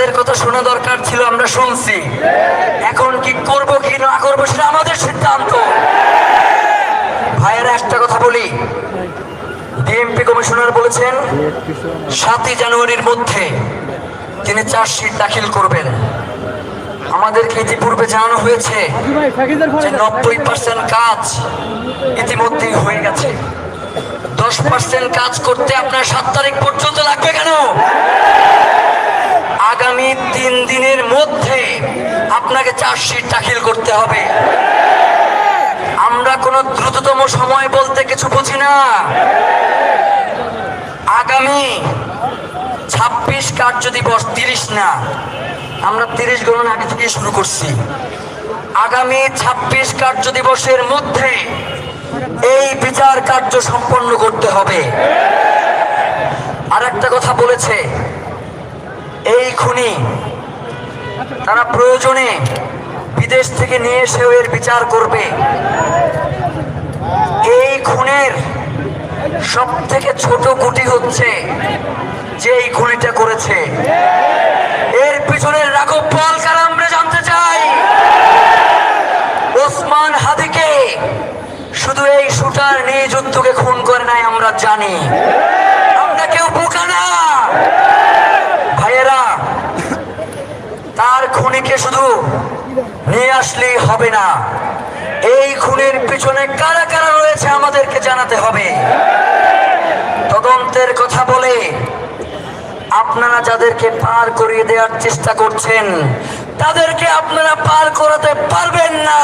আপনাদের কথা শোনা দরকার ছিল, আমরা শুনছি। এখন কি করব কি না করবো সেটা আমাদের সিদ্ধান্ত। ভাইয়েরা, একটা কথা বলি, ডিএমপি কমিশনার বলেছেন 7ই জানুয়ারির মধ্যে তিনি চার্জশিট দাখিল করবেন। আমাদেরকে ইতিপূর্বে জানানো হয়েছে যে 90% কাজ ইতিমধ্যেই হয়ে গেছে। 10% কাজ করতে আপনার 7 তারিখ পর্যন্ত লাগবে কেন? আগামী 3 দিনের মধ্যে আপনাকে চার্জশিট দাখিল করতে হবে। আমরা কোনো দ্রুততম সময় বলতে কিছু বুঝি না। আগামী 26 কার্য দিবস, 30 না, আমরা 30 গণনা আগে থেকে শুরু করছি। আগামী 26 কার্য দিবসের মধ্যে এই বিচার কার্য সম্পন্ন করতে হবে। আর একটা কথা বলেছে, এই খুনি তারা প্রয়োজনে বিদেশ থেকে নিয়ে এসেও এর বিচার করবে। এই খুনের সব থেকে ছোট গুটি হচ্ছে যে এই খুনিটা করেছে। এর পিছনের রাঘব পাল কারা আমরা জানতে চাই। ওসমান হাদিকে শুধু এই শুটার নিয়ে যুদ্ধকে খুন করে নাই, আমরা জানি। আমরা কেউ বোকা না ভাইয়েরা। তার খুনিকে শুধু নিয়ে আসলেই হবে না, এই খুনের পিছনে কারা কারা রয়েছে আমাদেরকে জানাতে হবে। তদন্তের কথা বলে আপনারা যাদেরকে পার করিয়ে দেওয়ার চেষ্টা করছেন তাদেরকে আপনারা পার করাতে পারবেন না।